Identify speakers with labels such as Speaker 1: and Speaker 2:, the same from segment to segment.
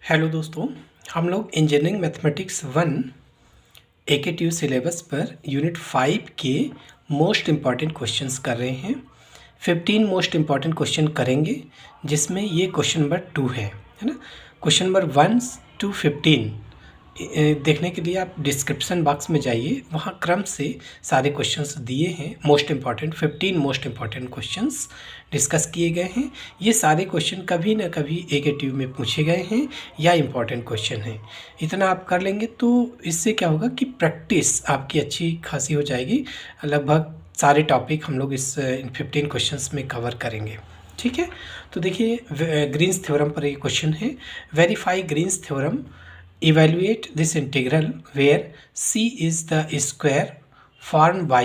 Speaker 1: Hello दोस्तों, हम लोग engineering mathematics 1 AKTU syllabus per unit 5 के मोस्ट इम्पॉर्टेंट क्वेश्चंस कर रहे हैं। 15 मोस्ट इम्पॉर्टेंट क्वेश्चन करेंगे, जिसमें ये क्वेश्चन नंबर 2 है ना। क्वेश्चन नंबर 1 to 15 देखने के लिए आप डिस्क्रिप्शन बॉक्स में जाइए, वहाँ क्रम से सारे क्वेश्चंस दिए हैं। Most important 15 most important questions discuss किए गए हैं। ये सारे क्वेश्चन कभी ना कभी AKTU में पूछे गए हैं या इम्पॉर्टेंट क्वेश्चन हैं। इतना आप कर लेंगे तो इससे क्या होगा कि प्रैक्टिस आपकी अच्छी खासी हो जाएगी। लगभग सारे टॉपिक हम लोग इस 15 क्वेश्चंस में कवर करेंगे, ठीक है। तो देखिए, ग्रीन्स थ्योरम पर ये क्वेश्चन है। Verify Green's theorem, evaluate this integral where c is the square formed by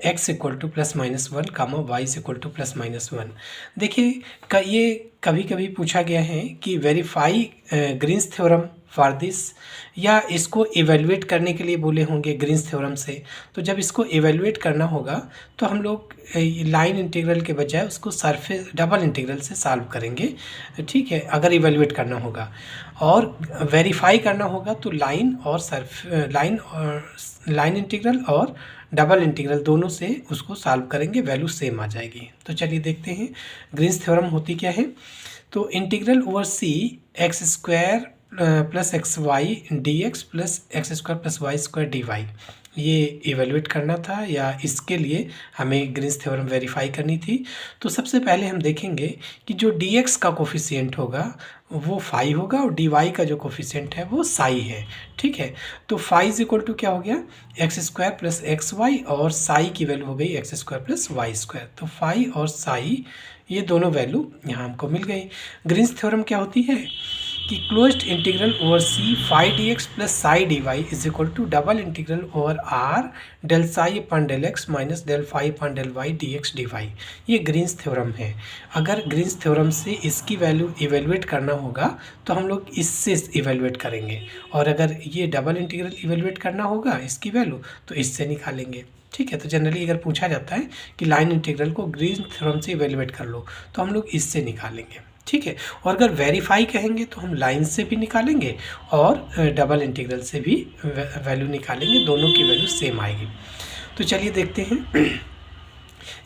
Speaker 1: x equal to plus minus 1 comma y is equal to plus minus 1। देखिए ये कभी कभी पूछा गया है कि verify Green's theorem for this, या इसको इवेलुएट करने के लिए बोले होंगे ग्रीन्स थ्योरम से। तो जब इसको इवेलुएट करना होगा तो हम लोग लाइन इंटीग्रल के बजाय उसको सरफेस डबल इंटीग्रल से सॉल्व करेंगे, ठीक है, अगर इवेलुएट करना होगा। और वेरीफाई करना होगा तो लाइन इंटीग्रल और डबल इंटीग्रल दोनों से उसको सॉल्व करेंगे, वैल्यू सेम आ जाएगी। तो चलिए देखते हैं ग्रीन्स थ्योरम होती क्या है। तो integral over C x square plus x y D x plus x square plus y square d Y, ये इवेलुएट करना था, या इसके लिए हमें ग्रीन्स थ्योरम वेरीफाई करनी थी। तो सबसे पहले हम देखेंगे कि जो dx का कोफिशिएंट होगा वो फाई होगा और dy का जो कोफिशिएंट है वो साई है, ठीक है। तो फाई इज इक्वल टू क्या हो गया, x square plus x y, और साई की वैल्यू हो गई x square plus y square. तो फाई और साई ये दोनों वैल्यू यहाँ हमको मिल गई। ग्रीन्स थ्योरम क्या होती है कि closed integral over C phi D x plus psi D Y is equal to double integral over R del psi upon del X minus del phi upon del Y D X D Y. ये Green's theorem है। अगर Green's theorem से इसकी value evaluate करना होगा तो हम लोग इससे इवेलुएट करेंगे, और अगर ये डबल इंटीग्रल इवेलुएट करना होगा इसकी वैल्यू तो इससे निकालेंगे, ठीक है। तो जनरली अगर पूछा जाता है कि लाइन इंटीग्रल को ग्रीन्स थ्योरम से इवेलुएट कर लो तो हम लोग इससे निकालेंगे, ठीक है। और अगर वेरीफाई कहेंगे तो हम लाइन से भी निकालेंगे और डबल इंटीग्रल से भी वैल्यू निकालेंगे, दोनों की वैल्यू सेम आएगी। तो चलिए देखते हैं।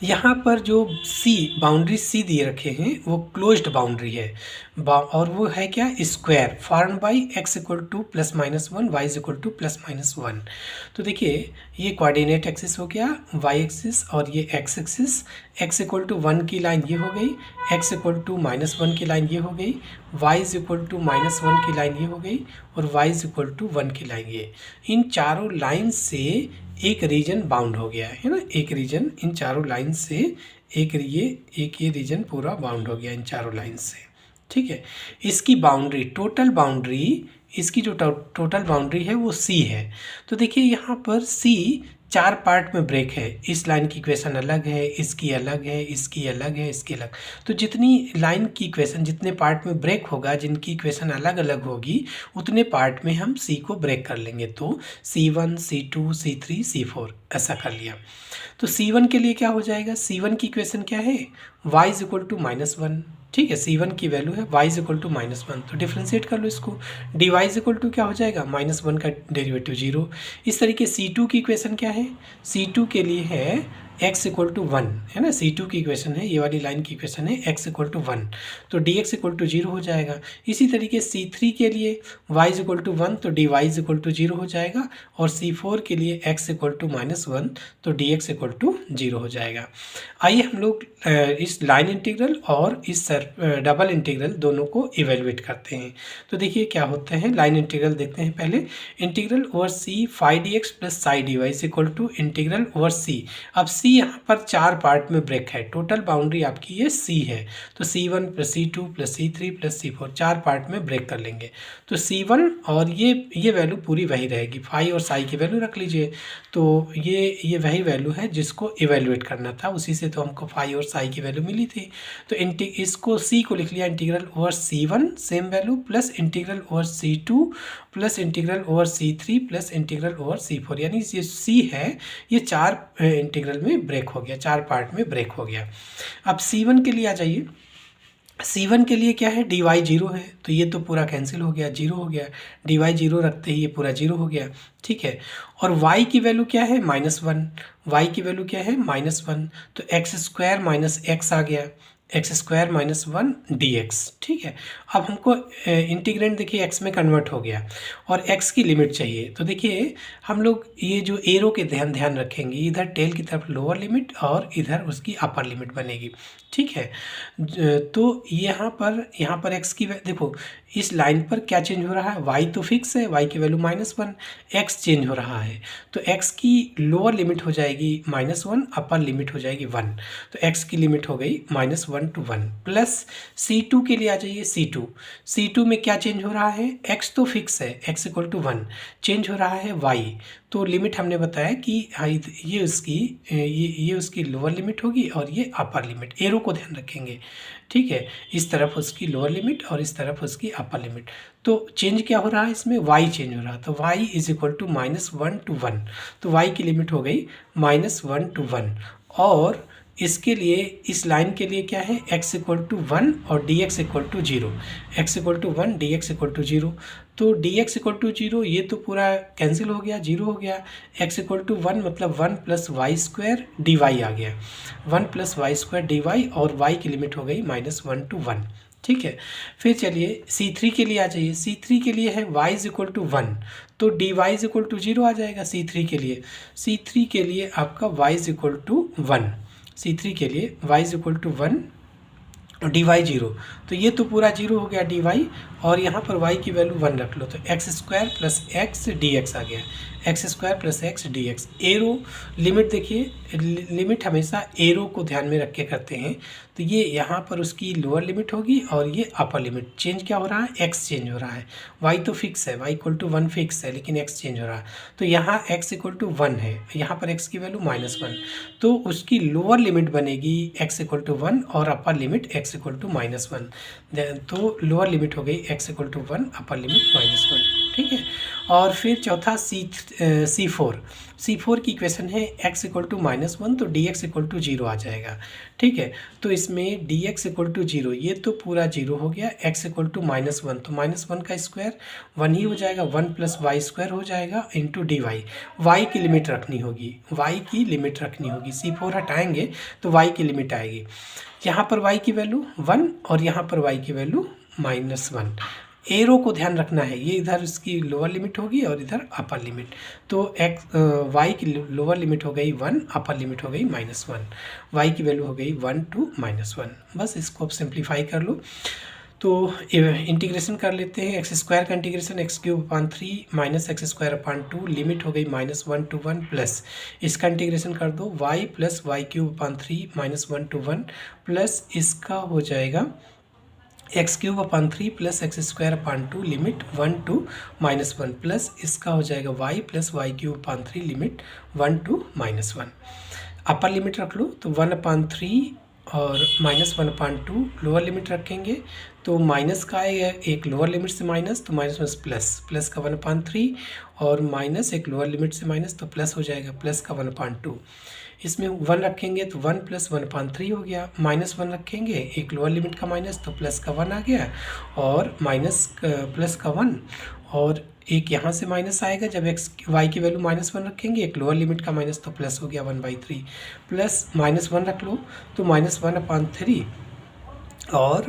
Speaker 1: यहाँ पर जो सी बाउंड्री सी दिए रखे हैं वो क्लोज्ड बाउंड्री है, और वो है क्या, square form by X equal to plus minus 1 Y is equal to plus minus 1। तो देखिए ये कोऑर्डिनेट एक्सिस हो गया वाई एक्सिस, और ये X axis. X equal to 1 की लाइन ये हो गई, एक्स इक्वल टू माइनस 1 की लाइन ये हो गई, Y is equal to minus 1 की लाइन ये हो गई, और वाई इज इक्वल टू 1 की लाइन ये। इन चारों लाइन से एक रीजन बाउंड हो गया है ना, एक रीजन इन चारों लाइन से एक ये रीजन पूरा बाउंड हो गया इन चारों लाइन से, ठीक है। इसकी बाउंड्री टोटल बाउंड्री, इसकी जो टोटल बाउंड्री है वो सी है। तो देखिए यहाँ पर सी 4 पार्ट में ब्रेक है। इस लाइन की इक्वेशन अलग है, इसकी अलग है, इसकी अलग है, इसकी अलग। तो जितनी लाइन की इक्वेशन जितने पार्ट में ब्रेक होगा, जिनकी इक्वेशन अलग अलग होगी, उतने पार्ट में हम सी को ब्रेक कर लेंगे। तो C1 C2 C3 C4 ऐसा कर लिया। तो C1 के लिए क्या हो जाएगा, C1 की इक्वेशन क्या है, y is equal to minus 1, ठीक है। C1 की वैल्यू है y is equal to minus 1, तो डिफ्रेंशिएट कर लो इसको। dy इज इक्वल टू क्या हो जाएगा, माइनस 1 का डेरिवेटिव 0। इस तरीके C2 की इक्वेशन क्या है, C2 के लिए है x इक्वल टू 1, है ना। C2 की इक्वेशन है, ये वाली लाइन की इक्वेशन है x इक्वल टू 1, तो dx इक्वल टू 0 हो जाएगा। इसी तरीके C3 के लिए y इज इक्वल टू 1, तो dy इज इक्वल टू 0 हो जाएगा, और C4 के लिए x इक्वल टू माइनस 1, तो dx इक्वल टू 0 हो जाएगा। आइए हम लोग इस लाइन इंटीग्रल और इस डबल इंटीग्रल दोनों को इवेलुएट करते हैं। तो देखिए क्या होते हैं, लाइन इंटीग्रल देखते हैं पहले। Integral over C phi D x plus psi D Y is equal to integral over C. अब सी यहाँ पर 4 पार्ट में ब्रेक है, टोटल बाउंड्री आपकी ये सी है, तो C1 plus C2 plus C3 plus C4 4 part में ब्रेक कर लेंगे। तो C1 और ये वैल्यू पूरी वही रहेगी, फाई और साई की वैल्यू रख लीजिए। तो ये वही वैल्यू है जिसको इवेलुएट करना था, उसी से तो हमको फाई और साई की वैल्यू मिली थी। तो इसको सी को लिख लिया integral over C1 same value plus integral over C2 plus integral over C3 plus integral over C4, यानी ये सी है ये 4 इंटीग्रल में ब्रेक हो गया, 4 पार्ट में ब्रेक हो गया। अब C1 के लिए आ जाइए। C1 के लिए क्या है, dy 0 है, तो ये तो पूरा कैंसिल हो गया, 0 हो गया, dy 0 रखते ही ये पूरा 0 हो गया, ठीक है। और y की वैल्यू क्या है, -1, y की वैल्यू क्या है, -1, तो एक्स स्क्वायर माइनस एक्स आ गया, एक्स स्क्वायर माइनस 1 dx, ठीक है। अब हमको इंटीग्रेंड देखिए x में कन्वर्ट हो गया और x की लिमिट चाहिए, तो देखिए हम लोग ये जो एरो के ध्यान रखेंगे, इधर टेल की तरफ लोअर लिमिट और इधर उसकी अपर लिमिट बनेगी, ठीक है। तो यहाँ पर x की देखो इस लाइन पर क्या चेंज हो रहा है, y तो फिक्स है, y की वैल्यू -1, x चेंज हो रहा है, तो x की लोअर लिमिट हो जाएगी -1, अपर लिमिट हो जाएगी 1, तो x की लिमिट हो गई -1 to 1, प्लस C2 के लिए आ जाइए, C2 में क्या चेंज हो रहा है, x तो फिक्स है, x इक्वल टू 1, चेंज हो रहा है y, तो लिमिट हमने बताया कि ये उसकी लोअर लिमिट होगी और ये अपर लिमिट, एरो को ध्यान रखेंगे, ठीक है। इस तरफ उसकी लोअर लिमिट और इस तरफ उसकी अपर लिमिट, तो चेंज क्या हो रहा है इसमें, y चेंज हो रहा है, तो y is equal to -1 to 1, तो y की लिमिट हो गई -1 to 1, और इसके लिए इस लाइन के लिए क्या है, x इक्वल टू 1 और dx equal to 0, x equal to 1 dx equal to 0, तो dx इक्वल टू 0 ये तो पूरा कैंसिल हो गया, 0 हो गया, x इक्वल टू 1 मतलब 1 plus y square d y आ गया, 1 plus y square d y, और y की लिमिट हो गई -1 to 1, ठीक है। फिर चलिए C3 के लिए आ जाइए, C3 के लिए है y इज इक्वल टू 1, तो dy इज इक्वल टू 0 आ जाएगा C3 के लिए, C3 के लिए आपका y is equal to 1, C3 के लिए y इज इक्वल टू 1 और dy 0, तो ये तो पूरा 0 हो गया dy, और यहाँ पर y की वैल्यू 1 रख लो, तो x square plus x d x आ गया, x square plus x d x. Arrow limit देखिए, लिमिट हमेशा एरो को ध्यान में रख के करते हैं, तो ये यहाँ पर उसकी लोअर लिमिट होगी और ये अपर लिमिट, चेंज क्या हो रहा है, एक्स चेंज हो रहा है, y तो फिक्स है, y इक्वल टू 1 फिक्स है, लेकिन x चेंज हो रहा है, तो यहाँ x इक्वल टू 1 है, यहाँ पर x की वैल्यू -1, तो उसकी लोअर लिमिट बनेगी x इक्वल टू 1 और upper limit x equal to -1, तो लोअर लिमिट हो गई x equal to 1, upper limit -1, ठीक है। और फिर चौथा C4 की इक्वेशन है x इक्वल टू -1, तो dx इक्वल टू 0 आ जाएगा, ठीक है। तो इसमें dx इक्वल टू 0, ये तो पूरा 0 हो गया, x इक्वल टू -1, तो -1 का स्क्वायर 1 ही हो जाएगा, 1 प्लस वाई स्क्वायर हो जाएगा इंटू डी वाई, वाई की लिमिट रखनी होगी, C4 हटाएंगे तो y की लिमिट आएगी, यहाँ पर y की वैल्यू 1 और यहाँ पर y की वैल्यू -1, एरो को ध्यान रखना है, ये इधर इसकी लोअर लिमिट होगी और इधर अपर लिमिट, तो y की लोअर लिमिट हो गई 1, अपर लिमिट हो गई -1, y की वैल्यू हो गई 1 to -1, बस इसको अब सिंप्लीफाई कर लो, तो इंटीग्रेशन कर लेते हैं, एक्स स्क्वायर का integration x³ minus x²/2, limit हो गई -1 to 1, प्लस इसका इंटीग्रेशन कर दो y plus y³ -1 to 1, plus इसका हो जाएगा x³ plus x²/2, limit 1 to -1, plus इसका हो जाएगा y plus y³ limit 1 to -1, upper limit रख लो, तो 1/3 और -1/2, लोअर लिमिट रखेंगे तो माइनस का आएगा, एक लोअर लिमिट से माइनस, तो माइनस प्लस का 1/3 और माइनस एक लोअर लिमिट से माइनस, तो प्लस हो जाएगा, प्लस का 1/2, इसमें 1 रखेंगे तो 1 प्लस 1/3 हो गया, -1 रखेंगे एक लोअर लिमिट का माइनस, तो प्लस का 1 आ गया, और माइनस प्लस का 1, और एक यहाँ से माइनस आएगा, जब y की वैल्यू -1 रखेंगे एक लोअर लिमिट का माइनस, तो प्लस हो गया 1/3, प्लस -1 रख लो तो -1/3 और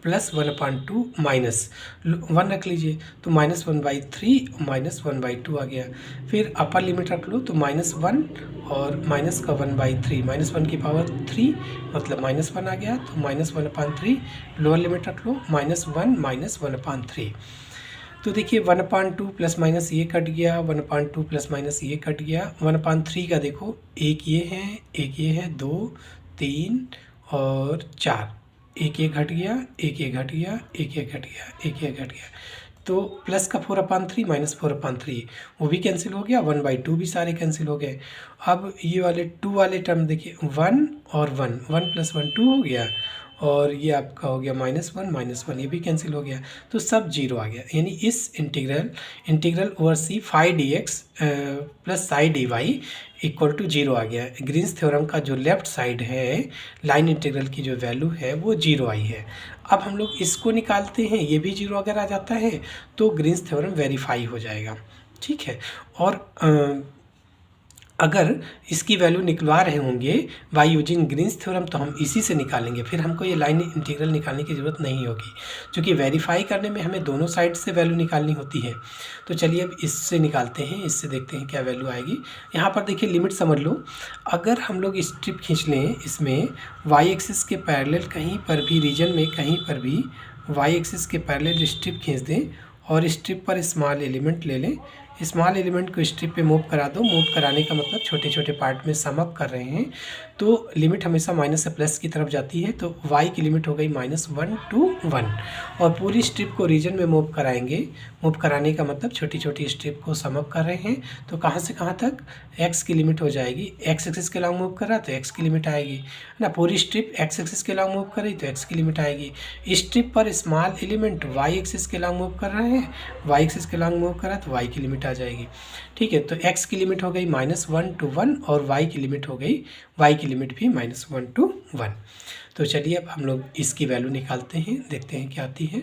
Speaker 1: प्लस 1/2 माइनस 1 रख लीजिए, तो -1/3 -1/2 आ गया, फिर अपर लिमिट रख लो तो -1 और माइनस का 1/3, -1 की पावर 3 मतलब -1 आ गया, तो -1/3, लोअर लिमिट रख लो -1 -1/3, तो देखिए 1/2 प्लस माइनस ये कट गया, 1/2 प्लस माइनस ये कट गया, 1/3 का देखो एक ये है 2 3 और 4, एक ये घट गया, एक ये घट गया, एक ये घट गया, एक ये घट गया, तो प्लस का 4/3 माइनस 4/3 वो भी कैंसिल हो गया, 1/2 भी सारे कैंसिल हो गए। अब ये वाले 2 वाले टर्म देखिए 1 और 1 प्लस 1 2 हो गया, और ये आपका हो गया -1 ये भी कैंसिल हो गया, तो सब जीरो आ गया। यानी इस integral over C phi D x plus psi D y equal to zero आ गया। ग्रीन्स थ्योरम का जो लेफ्ट साइड है लाइन इंटीग्रल की जो वैल्यू है वो जीरो आई है। अब हम लोग इसको निकालते हैं, ये भी जीरो अगर आ जाता है तो ग्रीन्स थ्योरम वेरीफाई हो जाएगा। ठीक है, और अगर इसकी वैल्यू निकलवा रहे होंगे बाय यूजिंग ग्रीन्स थ्योरम तो हम इसी से निकालेंगे, फिर हमको ये लाइन इंटीग्रल निकालने की ज़रूरत नहीं होगी, क्योंकि वेरीफाई करने में हमें दोनों साइड से वैल्यू निकालनी होती है। तो चलिए अब इससे निकालते हैं, इससे देखते हैं क्या वैल्यू आएगी। यहाँ पर देखिए लिमिट समझ लो, अगर हम लोग स्ट्रिप खींच लें इसमें वाई एक्सिस के पैरेलल कहीं पर भी रीजन में कहीं पर भी वाई एक्सिस के पैरेलल स्ट्रिप खींच दें और स्ट्रिप पर स्मॉल एलिमेंट ले लें, स्मॉल एलिमेंट को स्ट्रिप पे मूव करा दो। मूव कराने का मतलब छोटे छोटे पार्ट में सम अप कर रहे हैं, तो लिमिट हमेशा माइनस से प्लस की तरफ जाती है, तो y की लिमिट हो गई -1 to 1। और पूरी स्ट्रिप को रीजन में मूव कराएंगे, मूव कराने का मतलब छोटी छोटी स्ट्रिप को सम अप कर रहे हैं, तो कहाँ से कहाँ तक x की लिमिट हो जाएगी। x एक्सिस के लॉन्ग मूव कर रहा तो x की लिमिट आएगी, है ना। पूरी स्ट्रिप x एक्सिस के लॉन्ग मूव कर रही तो x की लिमिट आएगी। स्ट्रिप पर स्मॉल एलिमेंट y एक्सिस के लॉन्ग मूव कर रहे हैं, y एक्सिस के लॉन्ग मूव कर रहा है तो y की लिमिट आ जाएगी। ठीक है, तो x की लिमिट हो गई -1 to 1 और y की लिमिट हो गई, y की लिमिट भी -1 to 1। तो चलिए अब हम लोग इसकी वैल्यू निकालते हैं, देखते हैं क्या आती है।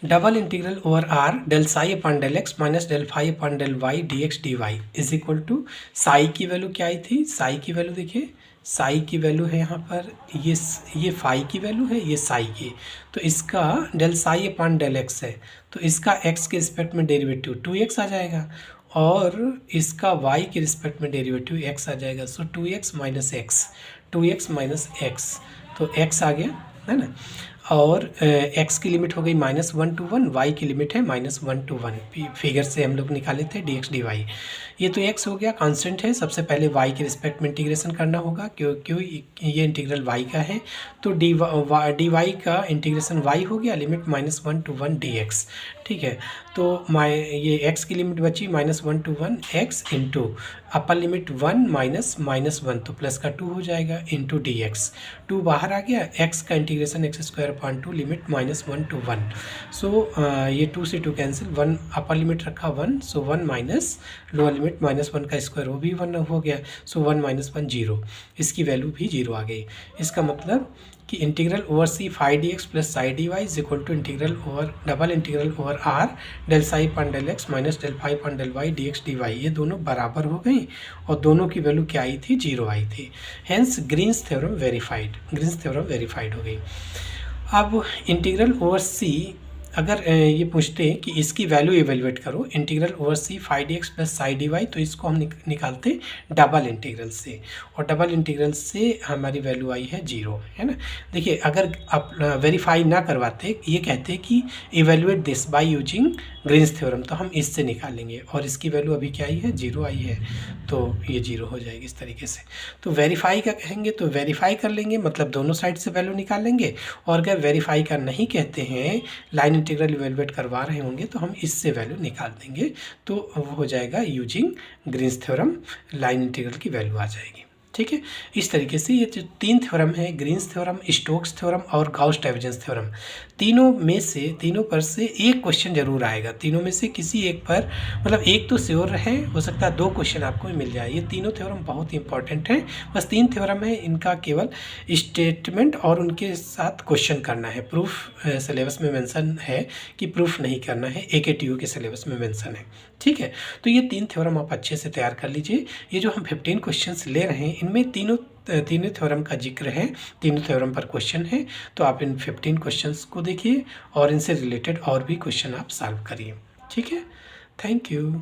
Speaker 1: Double integral over r del psi upon del X minus del phi upon del Y D X D Y is equal to psi की वैल्यू क्या आई थी। साई की वैल्यू देखिए, साई की वैल्यू है यहाँ पर ये फाई की वैल्यू है, ये साई की, तो इसका del psi upon del X है, तो इसका एक्स के रिस्पेक्ट में डेरिवेटिव 2x आ जाएगा और इसका y के रिस्पेक्ट में डेरिवेटिव x आ जाएगा। सो 2x माइनस एक्स, तो x आ गया, है ना। और x की लिमिट हो गई -1 to 1, y की लिमिट है -1 to 1। फिगर से हम लोग निकाले थे dx dy, ये तो x हो गया, कांस्टेंट है। सबसे पहले y के रिस्पेक्ट में इंटीग्रेशन करना होगा, क्यों ये इंटीग्रल y का है, तो dy का इंटीग्रेशन y हो गया, लिमिट -1 to 1 dx। ठीक है, तो ये x की लिमिट बची -1 to 1 x into upper limit 1 -1 तो प्लस का 2 हो जाएगा इंटू dx। 2 बाहर आ गया, x का इंटीग्रेशन x²/2 लिमिट -1 to 1। सो ये 2 से 2 कैंसिल, 1 अपर लिमिट रखा 1, सो 1 माइनस लोअर लिमिट -1 का स्क्वायर, वो भी 1 हो गया, सो 1 - 1 0, इसकी वैल्यू भी 0 आ गई। इसका मतलब कि integral over C phi D x plus psi D Y is equal to double integral over R del psi upon del X minus del phi upon del Y D X D Y, ये दोनों बराबर हो गई और दोनों की value क्या आई थी, 0 आई थी। हेंस ग्रीन्स थ्योरम वेरीफाइड हो गई। अब इंटीग्रल ओवर सी, अगर ये पूछते हैं कि इसकी वैल्यू इवेल्युएट करो, integral over C phi D x plus psi D y, तो इसको हम निकालते डबल इंटीग्रल से, और डबल इंटीग्रल से हमारी वैल्यू आई है 0, है ना। देखिए अगर आप वेरीफाई ना करवाते, ये कहते कि evaluate this by using Green's theorem, तो हम इससे निकालेंगे, और इसकी वैल्यू अभी क्या आई है, 0 आई है, तो ये 0 हो जाएगी इस तरीके से। तो वेरीफाई का कहेंगे तो वेरीफाई कर लेंगे, मतलब दोनों साइड से वैल्यू निकाल लेंगे, और अगर वेरीफाई का नहीं कहते हैं, लाइन इंटीग्रल इवेल्युएट करवा रहे होंगे, तो हम इससे वैल्यू निकाल देंगे, तो वो हो जाएगा using Green's theorem, line integral की वैल्यू आ जाएगी। ठीक है, इस तरीके से ये जो 3 थ्योरम है, ग्रीन्स थ्योरम, स्टोक्स थ्योरम और गाउस डाइवर्जेंस थ्योरम, तीनों पर से एक क्वेश्चन जरूर आएगा। तीनों में से किसी एक पर, मतलब एक तो श्योर है, हो सकता है 2 क्वेश्चन आपको मिल जाए। ये तीनों थ्योरम बहुत ही इंपॉर्टेंट है, बस 3 थ्योरम है, इनका केवल स्टेटमेंट और उनके साथ क्वेश्चन करना है। प्रूफ सिलेबस में मेंशन है कि प्रूफ नहीं करना है, AKTU के सिलेबस में मेंशन है। ठीक है, तो ये 3 थ्योरम आप अच्छे से तैयार कर लीजिए। ये जो हम 15 क्वेश्चंस ले रहे हैं, इनमें तीनों थ्योरम का जिक्र है, तीनों थ्योरम पर क्वेश्चन है, तो आप इन 15 क्वेश्चंस को देखिए और इनसे रिलेटेड और भी क्वेश्चन आप सॉल्व करिए। ठीक है, थैंक यू।